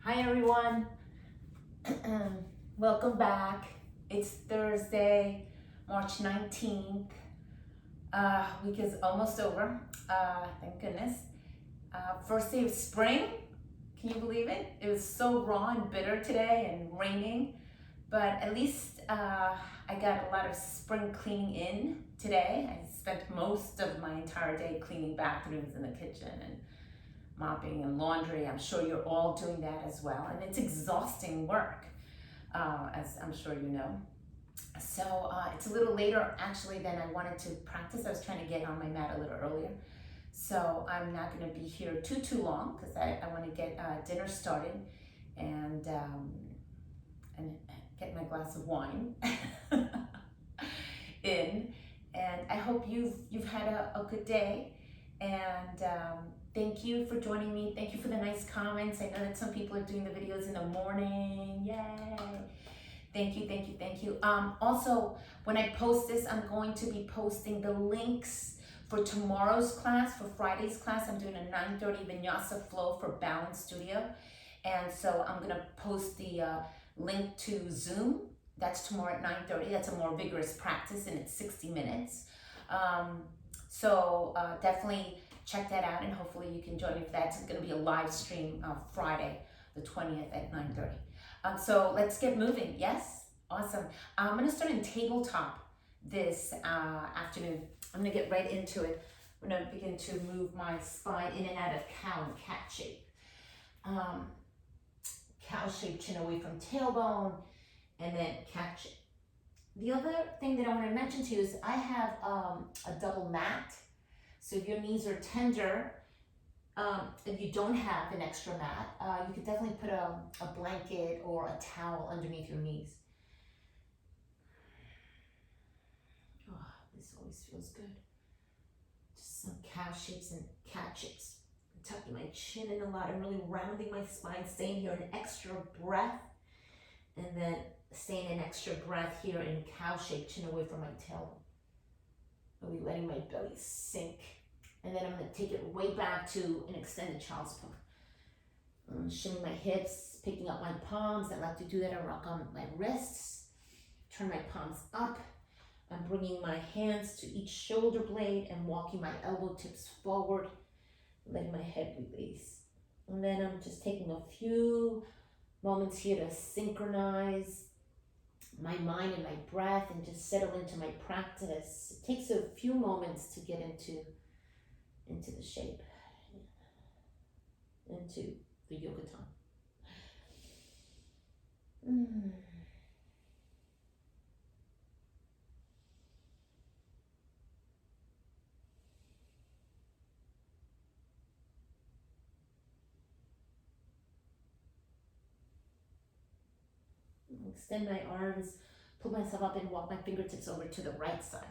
Hi everyone, welcome back. It's Thursday, March 19th. Week is almost over, thank goodness. First day of spring, can you believe it? It was so raw and bitter today and raining, but at least I got a lot of spring cleaning in today. I spent most of my entire day cleaning bathrooms and the kitchen and mopping and laundry. I'm sure you're all doing that as well, and it's exhausting work, as I'm sure you know. So it's a little later actually than I wanted to practice. I was trying to get on my mat a little earlier. So I'm not going to be here too long because I want to get dinner started and get my glass of wine in. And I hope you've had a good day. And thank you for joining me. Thank you for the nice comments. I know that some people are doing the videos in the morning. Yay! Thank you, thank you, thank you. Also, when I post this, I'm going to be posting the links for tomorrow's class, for Friday's class. I'm doing a 9:30 Vinyasa flow for Balance Studio. And so I'm gonna post the link to Zoom. That's tomorrow at 9:30. That's a more vigorous practice and it's 60 minutes. So definitely check that out and hopefully you can join me for that. It's going to be a live stream Friday, the 20th at 9:30. So let's get moving. Yes? Awesome. I'm going to start in tabletop this afternoon. I'm going to get right into it. I'm going to begin to move my spine in and out of cow and cat shape. Cow shape, chin away from tailbone, and then cat shape. The other thing that I want to mention to you is I have a double mat. So if your knees are tender, if you don't have an extra mat, you could definitely put a blanket or a towel underneath your knees. Oh, this always feels good. Just some cow shapes and cat shapes. I'm tucking my chin in a lot. I'm really rounding my spine, staying here an extra breath, and then staying an extra breath here in cow shape, chin away from my tailbone. Really letting my belly sink. And then I'm going to take it way back to an extended child's pose. Shimmy my hips, picking up my palms. I like to do that. I rock on my wrists. Turn my palms up. I'm bringing my hands to each shoulder blade and walking my elbow tips forward, letting my head release. And then I'm just taking a few moments here to synchronize my mind and my breath and just settle into my practice. It takes a few moments to get into the shape, into the yoga time. Extend my arms, pull myself up and walk my fingertips over to the right side.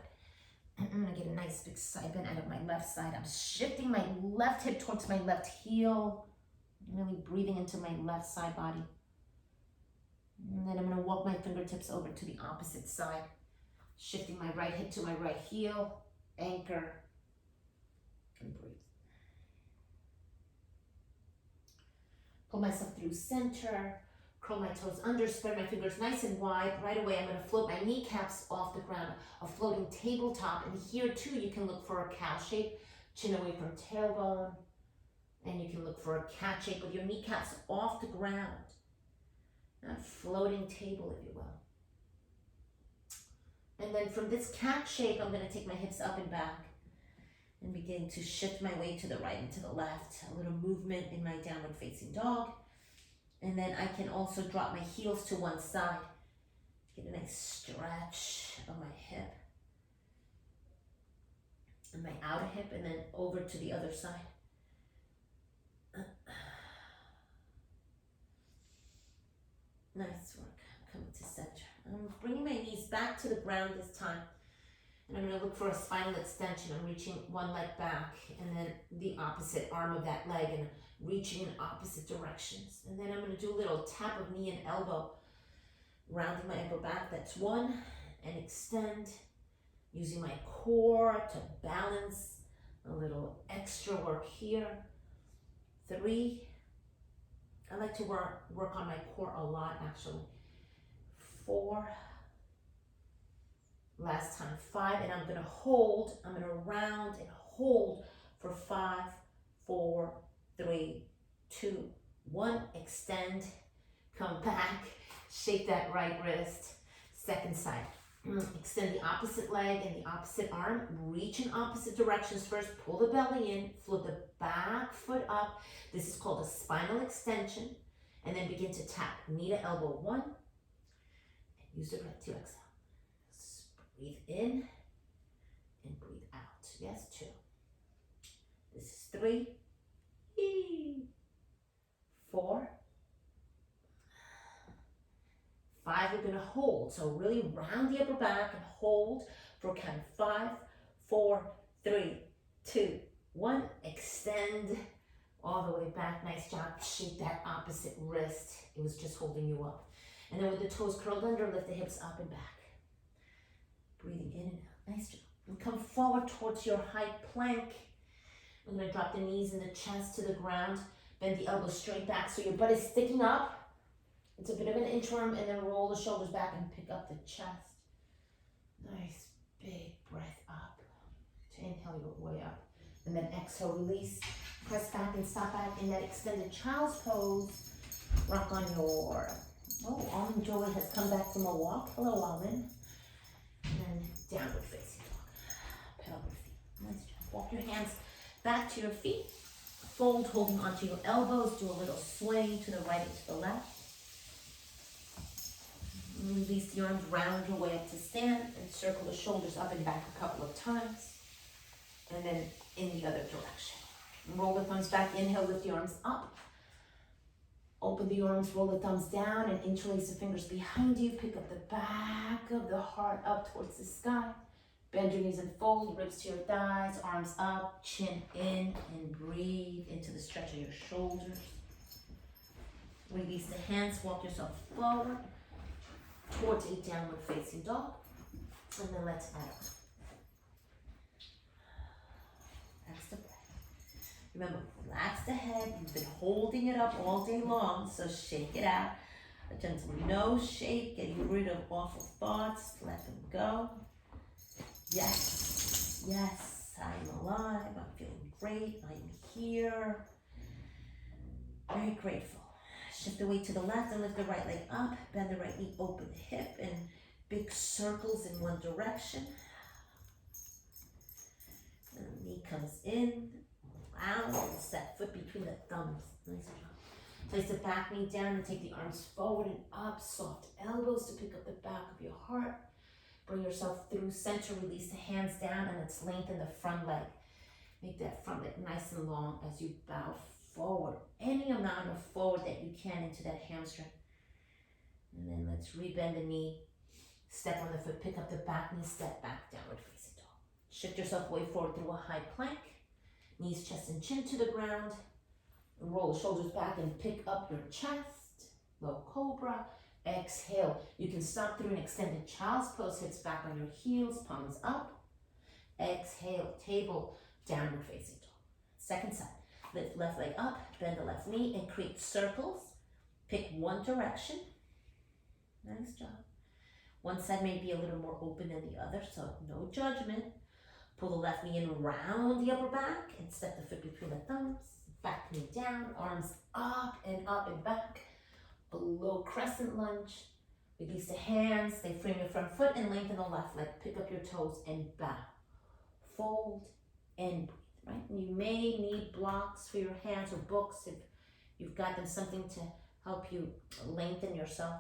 I'm gonna get a nice big side bend out of my left side. I'm shifting my left hip towards my left heel, really breathing into my left side body. And then I'm gonna walk my fingertips over to the opposite side, shifting my right hip to my right heel, anchor, and breathe. Pull myself through center, curl my toes under, spread my fingers nice and wide. Right away, I'm gonna float my kneecaps off the ground, a floating tabletop. And here too, you can look for a cow shape, chin away from tailbone. And you can look for a cat shape with your kneecaps off the ground. A floating table, if you will. And then from this cat shape, I'm gonna take my hips up and back and begin to shift my weight to the right and to the left. A little movement in my downward facing dog. And then I can also drop my heels to one side. Get a nice stretch of my hip and my outer hip, and then over to the other side. Nice work. Coming to center. I'm bringing my knees back to the ground this time. And I'm going to look for a spinal extension. I'm reaching one leg back and then the opposite arm of that leg and reaching in opposite directions. And then I'm going to do a little tap of knee and elbow, rounding my elbow back. That's one. And extend, using my core to balance. A little extra work here. 3. I like to work on my core a lot, actually. 4, last time, 5, and I'm gonna hold, I'm gonna round and hold for 5, 4, 3, 2, 1, extend, come back, shake that right wrist, second side. Extend the opposite leg and the opposite arm, reach in opposite directions first, pull the belly in, float the back foot up. This is called a spinal extension, and then begin to tap knee to elbow, 1, and use the breath to exhale. Breathe in and breathe out. Yes, 2. This is 3, 4, 5, we're gonna hold. So really round the upper back and hold for count 5, 4, 3, 2, 1. Extend all the way back. Nice job. Shake that opposite wrist. It was just holding you up. And then with the toes curled under, lift the hips up and back. Breathing in and out. Nice job. And come forward towards your high plank. We're gonna drop the knees and the chest to the ground. Bend the elbows straight back so your butt is sticking up. It's a bit of an inchworm, and then roll the shoulders back and pick up the chest. Nice big breath up. To inhale your way up. And then exhale, release. Press back and stop back in that extended child's pose. Rock on your, Almond Joy has come back from a walk. Hello, Almond. And then downward facing dog. Pedal your feet. Nice job. Walk your hands back to your feet. Fold, holding onto your elbows. Do a little sway to the right and to the left. Release the arms, round your way up to stand, and circle the shoulders up and back a couple of times. And then in the other direction. Roll the thumbs back, inhale, lift the arms up. Open the arms, roll the thumbs down, and interlace the fingers behind you. Pick up the back of the heart up towards the sky. Bend your knees and fold, ribs to your thighs, arms up, chin in, and breathe into the stretch of your shoulders. Release the hands, walk yourself forward towards a downward facing dog. And then let's add on. That's the breath. Remember, relax the head. You've been holding it up all day long, so shake it out. A gentle nose shake, getting rid of awful thoughts. Let them go. Yes, yes, I'm alive. I'm feeling great. I'm here. Very grateful. Shift the weight to the left and lift the right leg up. Bend the right knee, open the hip, and big circles in one direction. And the knee comes in, round, and step foot between the thumbs. Nice job. Place the back knee down and take the arms forward and up. Soft elbows to pick up the back of your heart. Bring yourself through center. Release the hands down, and let's lengthen the front leg. Make that front leg nice and long as you bow forward. Any amount of forward that you can into that hamstring. And then let's rebend the knee. Step on the foot, pick up the back knee, step back, downward facing dog. Shift yourself way forward through a high plank. Knees, chest, and chin to the ground. And roll the shoulders back and pick up your chest. Low cobra. Exhale. You can stop through an extended child's pose. Hips back on your heels, palms up. Exhale, table, downward facing dog. Second side. Lift left leg up, bend the left knee, and create circles. Pick one direction. Nice job. One side may be a little more open than the other, so no judgment. Pull the left knee in around the upper back and step the foot between the thumbs. Back knee down, arms up and back. Below crescent lunge. Release the hands, they frame your front foot and lengthen the left leg. Pick up your toes and bow. Fold and breathe, right? And you may need blocks for your hands or books if you've got them, something to help you lengthen yourself.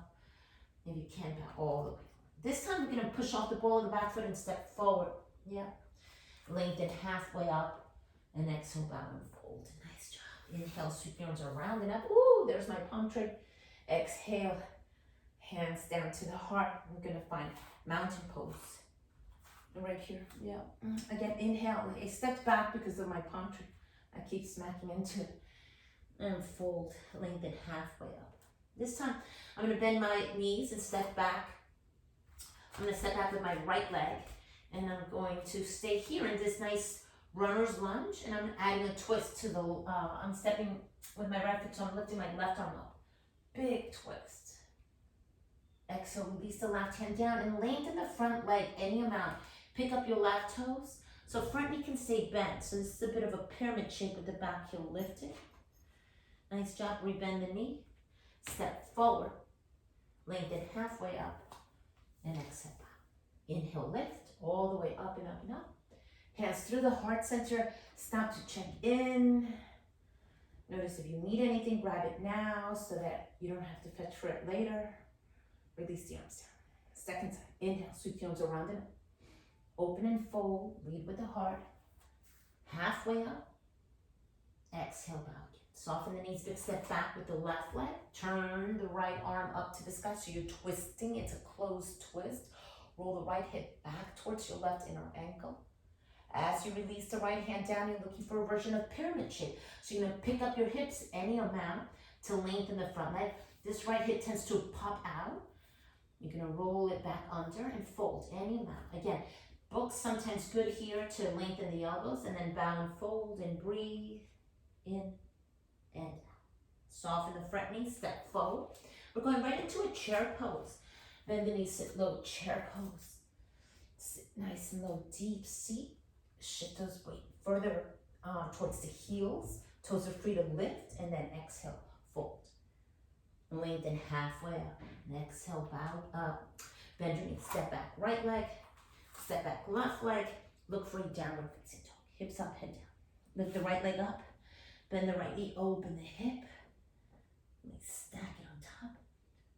If you can, bow all the way. This time we're gonna push off the ball of the back foot and step forward. Yeah. Lengthen halfway up and exhale, bow and fold. Nice job. Inhale, sweep your arms around and up. Ooh, there's my palm tree. Exhale, hands down to the heart. We're gonna find mountain pose. Right here, yeah. Again, inhale. I stepped back because of my palm tree. I keep smacking into it. And fold, lengthen halfway up. This time, I'm gonna bend my knees and step back. I'm gonna step back with my right leg. And I'm going to stay here in this nice runner's lunge, and I'm adding a twist to the, I'm stepping with my right foot, so I'm lifting my left arm up. Big twist. Exhale, release the left hand down and lengthen the front leg any amount. Pick up your left toes. So front knee can stay bent. So this is a bit of a pyramid shape with the back heel lifted. Nice job, rebend the knee. Step forward. Lengthen halfway up and exhale back. Inhale, lift all the way up and up and up. Hands through the heart center. Stop to check in. Notice if you need anything, grab it now so that you don't have to fetch for it later. Release the arms down. Second side. Inhale, sweep the arms around and up. Open and fold. Lead with the heart. Halfway up. Exhale, bow again. Soften the knees, big step back with the left leg. Turn the right arm up to the sky. So you're twisting. It's a closed twist. Roll the right hip back towards your left inner ankle. As you release the right hand down, you're looking for a version of pyramid shape. So you're going to pick up your hips any amount to lengthen the front leg. This right hip tends to pop out. You're going to roll it back under and fold any amount. Again, books sometimes good here to lengthen the elbows, and then bow and fold and breathe in and out. Soften the front knee, step forward. We're going right into a chair pose. Bend the knees, sit low, chair pose. Sit nice and low, deep seat. Shift those weight further towards the heels. Toes are free to lift, and then exhale, fold. Lengthen halfway up, and exhale, bow up. Bend your knees, step back, right leg. Step back, left leg. Look for a downward facing dog. Hips up, head down. Lift the right leg up. Bend the right knee, open the hip. Stack it on top.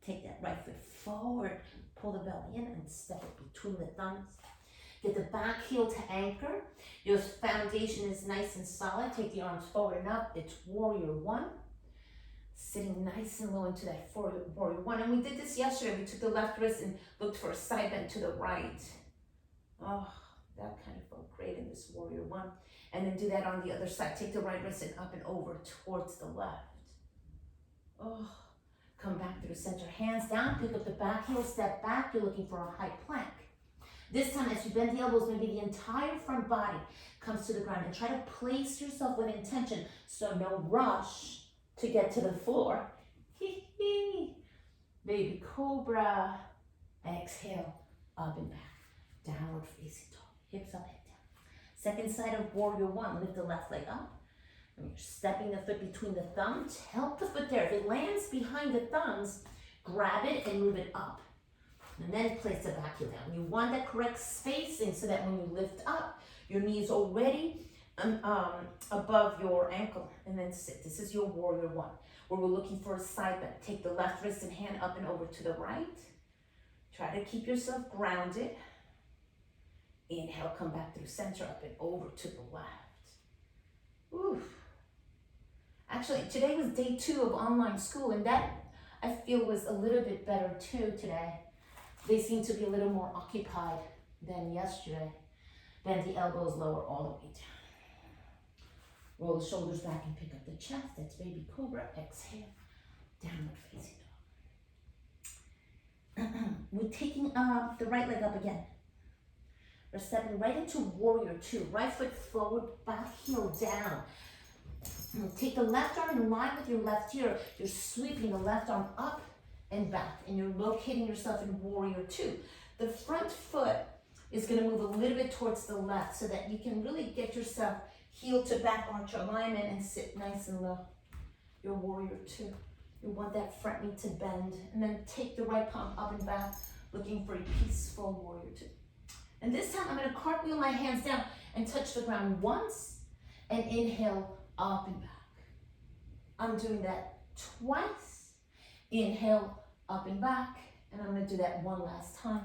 Take that right foot forward. Pull the belly in and step it between the thumbs. Get the back heel to anchor. Your foundation is nice and solid. Take the arms forward and up. It's warrior one. Sitting nice and low into that warrior one. And we did this yesterday. We took the left wrist and looked for a side bend to the right. Oh, that kind of felt great in this warrior one. And then do that on the other side. Take the right wrist and up and over towards the left. Oh, come back through center. Hands down, pick up the back heel, step back. You're looking for a high plank. This time, as you bend the elbows, maybe the entire front body comes to the ground, and try to place yourself with intention. So no rush to get to the floor. Baby cobra. Exhale, up and back. Downward facing dog. Hips up, head down. Second side of warrior one. Lift the left leg up. And you're stepping the foot between the thumbs. Help the foot there. If it lands behind the thumbs, grab it and move it up. And then place the back heel down. You want that correct spacing so that when you lift up, your knee is already above your ankle. And then sit. This is your warrior one, where we're looking for a side bend. Take the left wrist and hand up and over to the right. Try to keep yourself grounded. Inhale, come back through center, up and over to the left. Oof. Actually, today was day 2 of online school, and that I feel was a little bit better too today. They seem to be a little more occupied than yesterday. Bend the elbows lower all the way down. Roll the shoulders back and pick up the chest. That's baby cobra. Exhale, downward facing dog. We're taking the right leg up again. We're stepping right into warrior two. Right foot forward, back heel down. Take the left arm in line with your left ear. You're sweeping the left arm up and back, and you're locating yourself in warrior two. The front foot is going to move a little bit towards the left so that you can really get yourself heel to back arch alignment and sit nice and low. Your warrior two. You want that front knee to bend, and then take the right palm up and back, looking for a peaceful warrior two. And this time I'm going to cartwheel my hands down and touch the ground once, and inhale up and back. I'm doing that twice. Inhale up and back, and I'm going to do that one last time.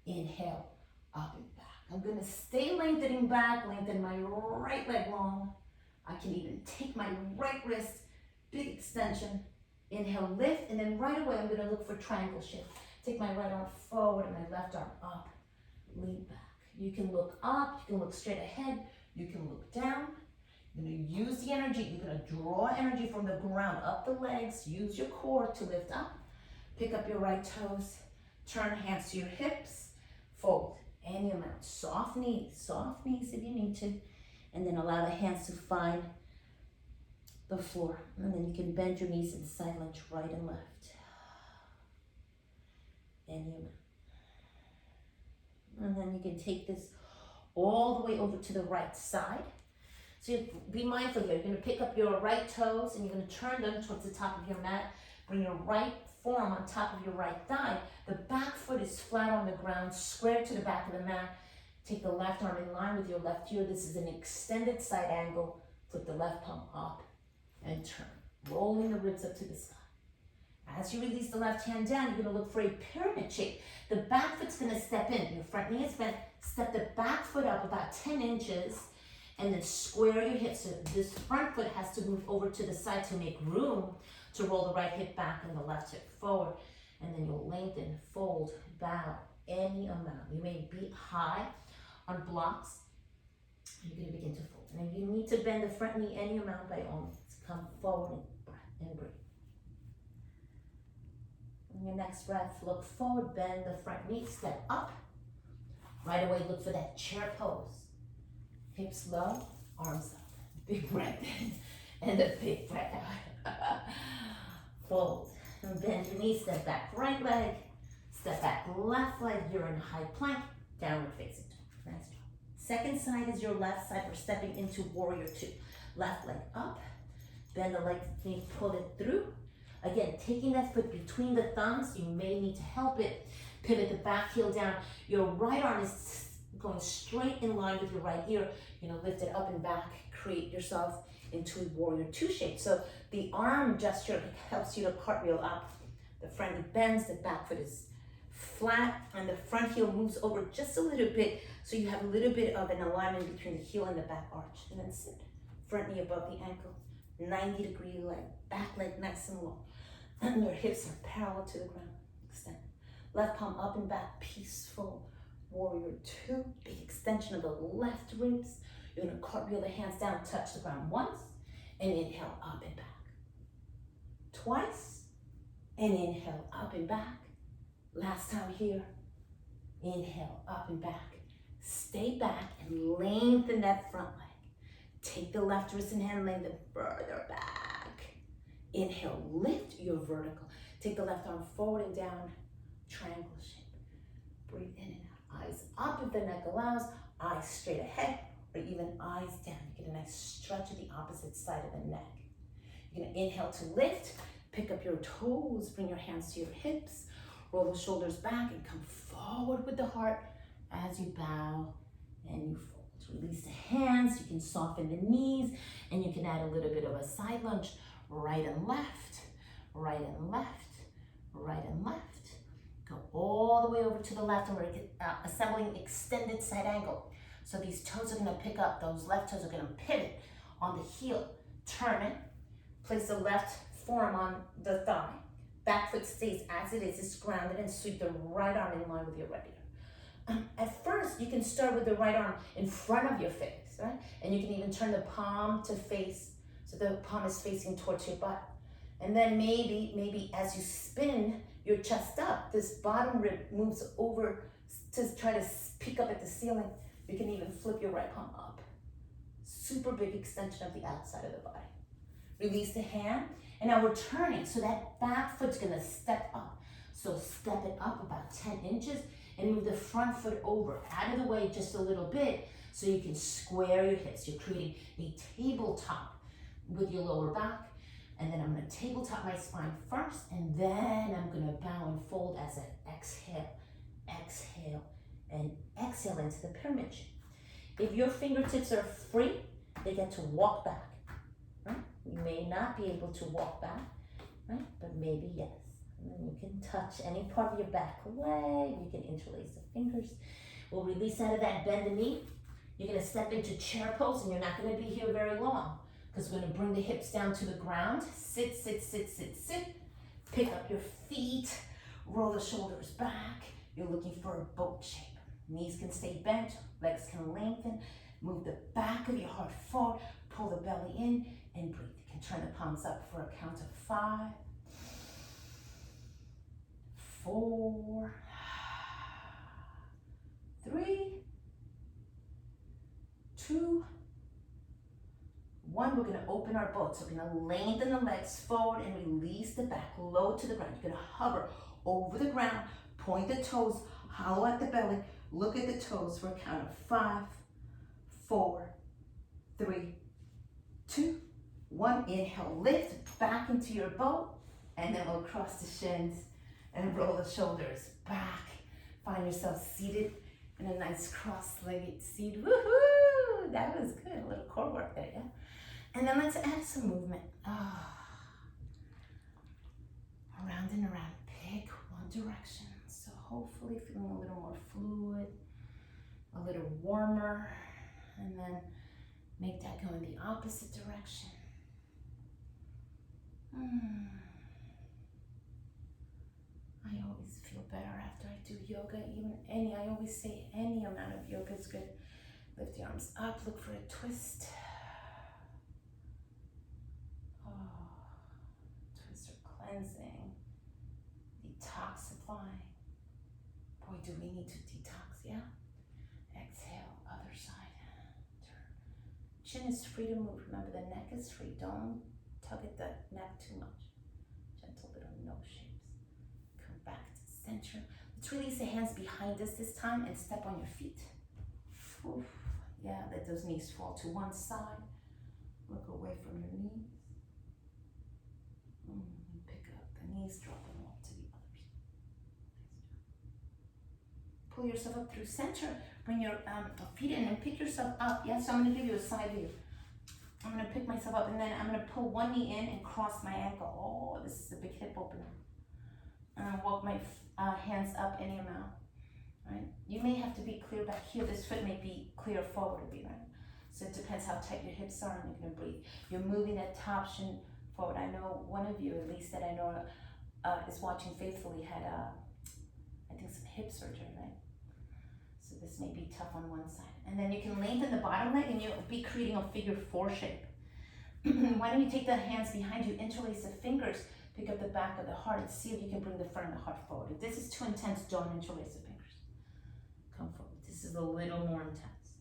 Inhale up and back. I'm going to stay lengthening back, lengthen my right leg long. I can even take my right wrist, big extension. Inhale, lift, and then right away I'm going to look for triangle shift. Take my right arm forward and my left arm up. Lean back. You can look up, you can look straight ahead, you can look down. You're going to use the energy, you're going to draw energy from the ground up the legs, use your core to lift up. Pick up your right toes, turn hands to your hips, fold any amount. Soft knees if you need to. And then allow the hands to find the floor. And then you can bend your knees in side lunge, right and left. And then you can take this all the way over to the right side. So you be mindful here. You're going to pick up your right toes and you're going to turn them towards the top of your mat. Bring your right forearm on top of your right thigh. The back foot is flat on the ground, square to the back of the mat. Take the left arm in line with your left ear. This is an extended side angle. Flip the left palm up and turn, rolling the ribs up to the sky. As you release the left hand down, you're going to look for a pyramid shape. The back foot's going to step in. Your front knee is bent. Step the back foot up about 10 inches and then square your hips. So this front foot has to move over to the side to make room to roll the right hip back and the left hip forward. And then you'll lengthen, fold, bow any amount. You may beat high on blocks. You're going to begin to fold. And if you need to bend the front knee any amount, by all means, come forward and breathe. On your next breath, look forward, bend the front knee, step up. Right away, look for that chair pose. Hips low, arms up. Big breath in, and a big breath out. Fold, and bend your knee, step back right leg, step back left leg. You're in high plank, downward facing dog. Nice job. Second side is your left side. We're stepping into warrior two. Left leg up, bend the leg knee, pull it through. Again, taking that foot between the thumbs, you may need to help it. Pivot the back heel down. Your right arm is going straight in line with your right ear. You're gonna lift it up and back, create yourself into a warrior two shape. So the arm gesture helps you to cartwheel up. The front knee bends, the back foot is flat, and the front heel moves over just a little bit, so you have a little bit of an alignment between the heel and the back arch. And then sit, front knee above the ankle, 90-degree leg, back leg nice and long. And your hips are parallel to the ground. Extend. Left palm up and back, peaceful warrior two. Big extension of the left ribs. You're gonna cartwheel the hands down, touch the ground once, and inhale up and back. Twice, and inhale up and back. Last time here, inhale up and back. Stay back and lengthen that front leg. Take the left wrist and hand, lengthen further back. Inhale, lift your vertical. Take the left arm forward and down, triangle shape. Breathe in and out. Eyes up if the neck allows, eyes straight ahead, or even eyes down. You get a nice stretch of the opposite side of the neck. You're gonna inhale to lift, pick up your toes, bring your hands to your hips, roll the shoulders back and come forward with the heart as you bow and you fold. Release the hands, you can soften the knees, and you can add a little bit of a side lunge. Right and left, right and left, right and left. Go all the way over to the left, and we're assembling extended side angle. So these toes are gonna pick up, those left toes are gonna pivot on the heel. Turn it, place the left forearm on the thigh. Back foot stays as it is, it's grounded, and sweep the right arm in line with your right ear. At first, you can start with the right arm in front of your face, right? And you can even turn the palm to face, so the palm is facing towards your butt. And then maybe as you spin your chest up, this bottom rib moves over to try to peek up at the ceiling. You can even flip your right palm up. Super big extension of the outside of the body. Release the hand, and now we're turning, so that back foot's gonna step up. So step it up about 10 inches and move the front foot over, out of the way just a little bit, so you can square your hips. You're creating a tabletop with your lower back, and then I'm gonna tabletop my spine first, and then I'm gonna bow and fold as I exhale, exhale, and exhale into the pyramid shape. If your fingertips are free, they get to walk back, right? You may not be able to walk back, right? But maybe yes. And then you can touch any part of your back leg, you can interlace the fingers. We'll release out of that, bend the knee. You're gonna step into chair pose, and you're not gonna be here very long, because we're gonna bring the hips down to the ground. Sit, sit, sit, sit, sit. Pick up your feet, roll the shoulders back. You're looking for a boat shape. Knees can stay bent, legs can lengthen. Move the back of your heart forward, pull the belly in, and breathe. You can turn the palms up for a count of 5, 4, 3, 2, 1, we're gonna open our boat. So we're gonna lengthen the legs forward and release the back, low to the ground. You're gonna hover over the ground, point the toes, hollow at the belly, look at the toes for a count of 5, 4, 3, 2, 1. Inhale, lift back into your boat, and then we'll cross the shins and roll the shoulders back. Find yourself seated in a nice cross-legged seat. Woohoo! That was good. A little core work there, yeah? And then let's add some movement. Around and around. Pick one direction. So hopefully feeling a little more fluid, a little warmer, and then make that go in the opposite direction. I always feel better after I do yoga. I always say any amount of yoga is good. Lift the arms up, look for a twist. Twist or cleansing, detoxifying. Boy, do we need to detox, yeah? Exhale, other side. Turn. Chin is free to move. Remember, the neck is free. Don't tug at the neck too much. Gentle little nose shapes. Come back to center. Let's release the hands behind us this time and step on your feet. Oof. Yeah, let those knees fall to one side. Look away from your knees. Pick up the knees, drop them off to the other side. Pull yourself up through center. Bring your feet in and pick yourself up. Yeah, so I'm going to give you a side view. I'm going to pick myself up, and then I'm going to pull one knee in and cross my ankle. Oh, this is a big hip opener. And I'll walk my hands up any amount. Right? You may have to be clear back here. This foot may be clear forward a bit, right? So it depends how tight your hips are, and you're going to breathe. You're moving that top shin forward. I know one of you, at least that I know is watching faithfully, had I think some hip surgery, right? So this may be tough on one side. And then you can lengthen the bottom leg, and you'll be creating a figure 4 shape. Why don't you take the hands behind you, interlace the fingers, pick up the back of the heart, and see if you can bring the front of the heart forward. If this is too intense, don't interlace the fingers. Come forward. This is a little more intense.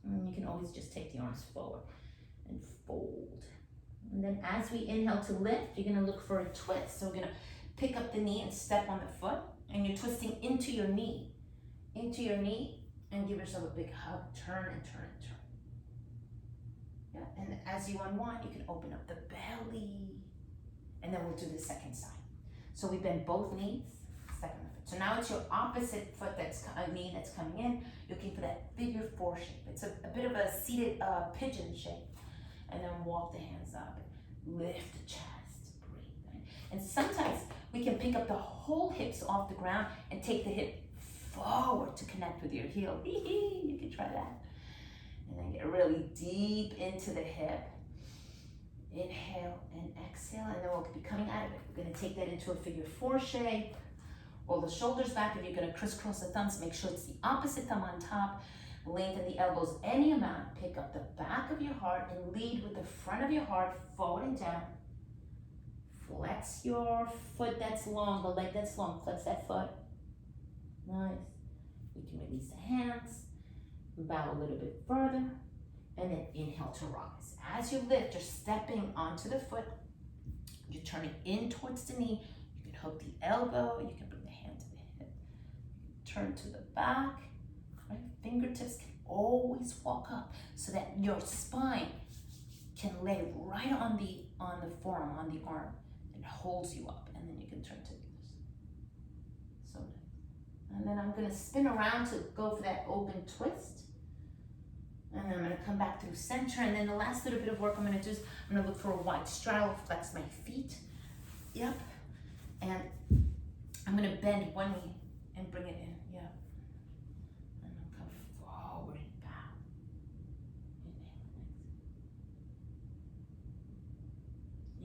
And you can always just take the arms forward and fold. And then as we inhale to lift, you're gonna look for a twist. So we're gonna pick up the knee and step on the foot, and you're twisting into your knee, and give yourself a big hug. Turn and turn and turn. Yeah, and as you unwind, you can open up the belly, and then we'll do the second side. So we bend both knees, step on the foot. So now it's your opposite foot knee that's coming in. You're looking for that figure 4 shape. It's a bit of a seated pigeon shape. And then walk the hands up, lift the chest, breathe. Right? And sometimes we can pick up the whole hips off the ground and take the hip forward to connect with your heel. You can try that. And then get really deep into the hip. Inhale and exhale, and then we'll be coming out of it. We're gonna take that into a figure 4 shape. Roll the shoulders back. If you're gonna crisscross the thumbs, make sure it's the opposite thumb on top. Lengthen the elbows any amount. Pick up the back of your heart and lead with the front of your heart forward and down. Flex your foot that's long, the leg that's long. Flex that foot. Nice. We can release the hands. Bow a little bit further. And then inhale to rise. As you lift, you're stepping onto the foot. You're turning in towards the knee. You can hook the elbow. You can bring the hand to the hip. Turn to the back. Right? Fingertips can always walk up so that your spine can lay right on the forearm, on the arm. It holds you up, and then you can turn to the other side. So nice. And then I'm going to spin around to go for that open twist. And then I'm going to come back through center. And then the last little bit of work I'm going to do is I'm going to look for a wide straddle, flex my feet. Yep. And I'm going to bend one knee and bring it in. Yeah. And I'll come forward and bow.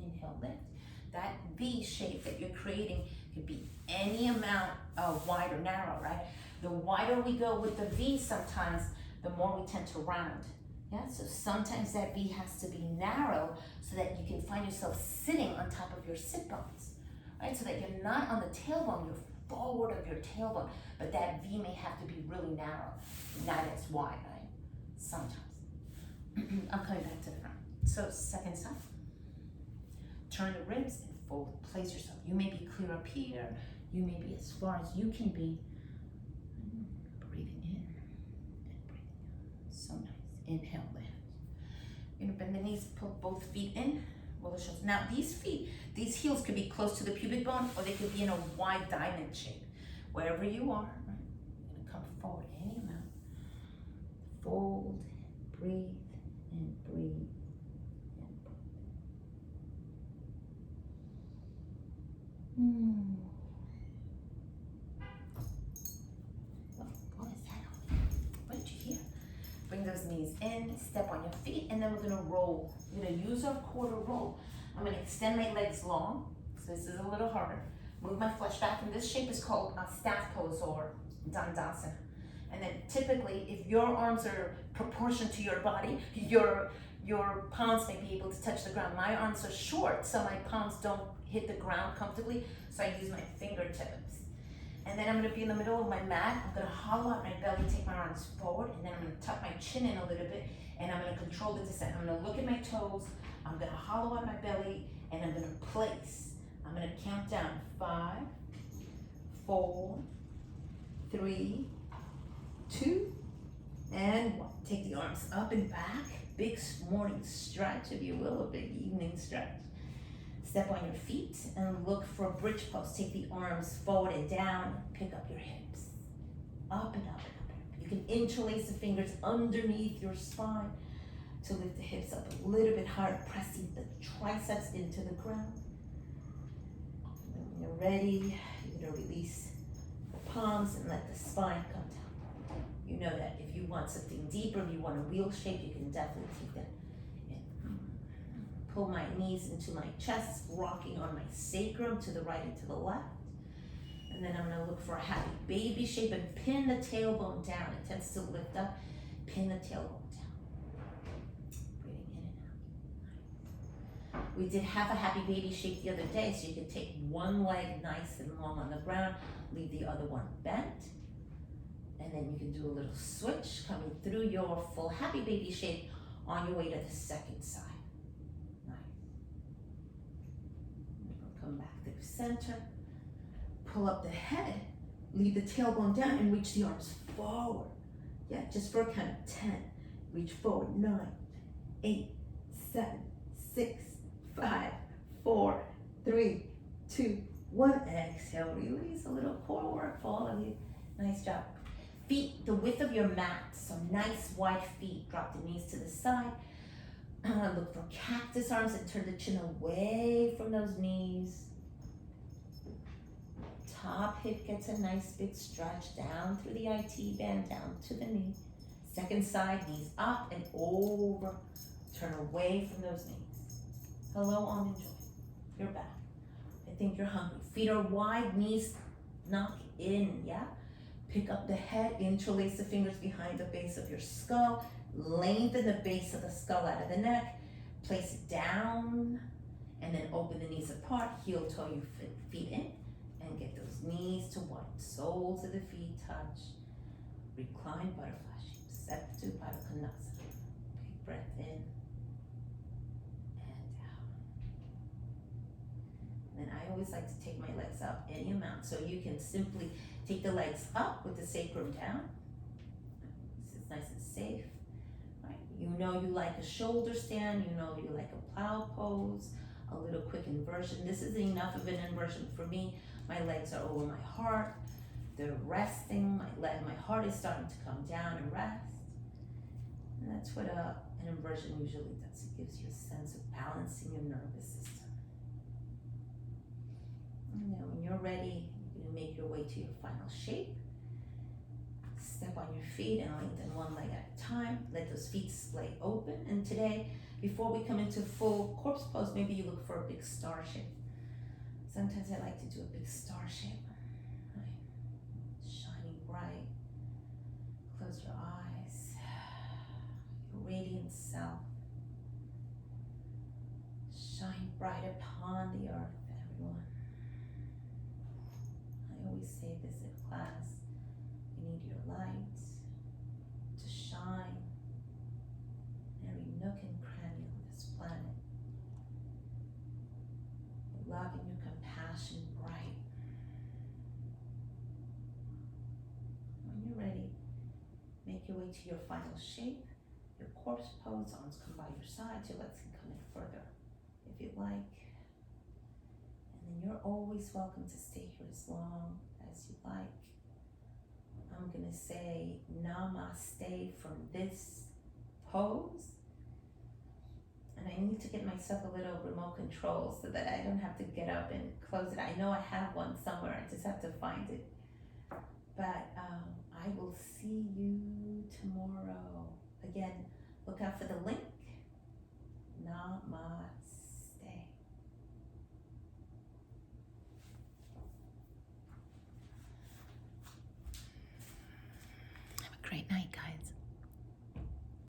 Inhale, lift. That V shape that you're creating could be any amount of wide or narrow, right? The wider we go with the V sometimes, the more we tend to round. Yeah, so sometimes that V has to be narrow so that you can find yourself sitting on top of your sit bones, right? So that you're not on the tailbone, you're forward of your tailbone, but that V may have to be really narrow, not as wide, right? Sometimes. I'm coming back to the front. So second side. Turn the ribs and fold. Place yourself. You may be clear up here. You may be as far as you can be. Breathing in and breathing out. So nice. Inhale, lift. You're gonna bend the knees, pull both feet in, roll the shoulders. Now these feet, these heels could be close to the pubic bone, or they could be in a wide diamond shape. Wherever you are, right? You're gonna come forward any amount. Fold, breathe, and breathe. What is that? What did you hear? Bring those knees in, step on your feet, and then we're gonna roll. We're gonna use our quarter roll. I'm gonna extend my legs long, so this is a little harder. Move my flesh back, and this shape is called a staff pose or dandasana. And then typically, if your arms are proportioned to your body, your palms may be able to touch the ground. My arms are short, so my palms don't hit the ground comfortably, so I use my fingertips. And then I'm gonna be in the middle of my mat. I'm gonna hollow out my belly, take my arms forward, and then I'm gonna tuck my chin in a little bit, and I'm gonna control the descent. I'm gonna look at my toes, I'm gonna hollow out my belly, and I'm gonna place. I'm gonna count down 5, 4, 3, 2, and 1. Take the arms up and back. Big morning stretch, if you will, a big evening stretch. Step on your feet and look for a bridge pose. Take the arms forward and down. Pick up your hips. Up and up and up. You can interlace the fingers underneath your spine to lift the hips up a little bit higher, pressing the triceps into the ground. And when you're ready, you're gonna release the palms and let the spine come down. You know that if you want something deeper, if you want a wheel shape, you can definitely take that. Pull my knees into my chest, rocking on my sacrum to the right and to the left. And then I'm gonna look for a happy baby shape and pin the tailbone down. It tends to lift up. Pin the tailbone down. Breathing in and out. We did have a happy baby shape the other day, so you can take one leg nice and long on the ground, leave the other one bent. And then you can do a little switch coming through your full happy baby shape on your way to the second side. Come back through center, pull up the head, leave the tailbone down and reach the arms forward. Yeah, just for a count of 10. Reach forward, 9, 8, 7, 6, 5, 4, 3, 2, 1. Exhale, release. A little core work for all of you. Nice job. Feet the width of your mat, so nice wide feet. Drop the knees to the side. Look for cactus arms and turn the chin away from those knees. Top hip gets a nice big stretch down through the IT band, down to the knee. Second side, knees up and over. Turn away from those knees. Hello, almond joy. You're back. I think you're hungry. Feet are wide, knees knock in, yeah? Pick up the head, interlace the fingers behind the base of your skull. Lengthen the base of the skull out of the neck, place it down, and then open the knees apart, heel toe your feet in, and get those knees to one. Soles of the feet touch. Recline butterfly shape, Setu Pada Konasana. Big breath in and out. And then I always like to take my legs up any amount, so you can simply take the legs up with the sacrum down. This is nice and safe. You know you like a shoulder stand, you know you like a plow pose, a little quick inversion. This is enough of an inversion for me. My legs are over my heart. They're resting. My heart is starting to come down and rest. And that's what an inversion usually does. It gives you a sense of balancing your nervous system. And then when you're ready, you're gonna make your way to your final shape. Step on your feet and lengthen one leg at a time. Let those feet splay open. And today, before we come into full corpse pose, maybe you look for a big star shape. Sometimes I like to do a big star shape. Right. Shining bright. Close your eyes. Your radiant self. Shine bright upon the earth, everyone. I always say this in class. You need your light to shine every nook and cranny of this planet. Your love and your compassion bright. When you're ready, make your way to your final shape, your corpse pose. Arms come by your sides, your legs can come in further if you like. And then you're always welcome to stay here as long as you like. I'm gonna say namaste from this pose. And I need to get myself a little remote control so that I don't have to get up and close it. I know I have one somewhere, I just have to find it. But I will see you tomorrow. Again,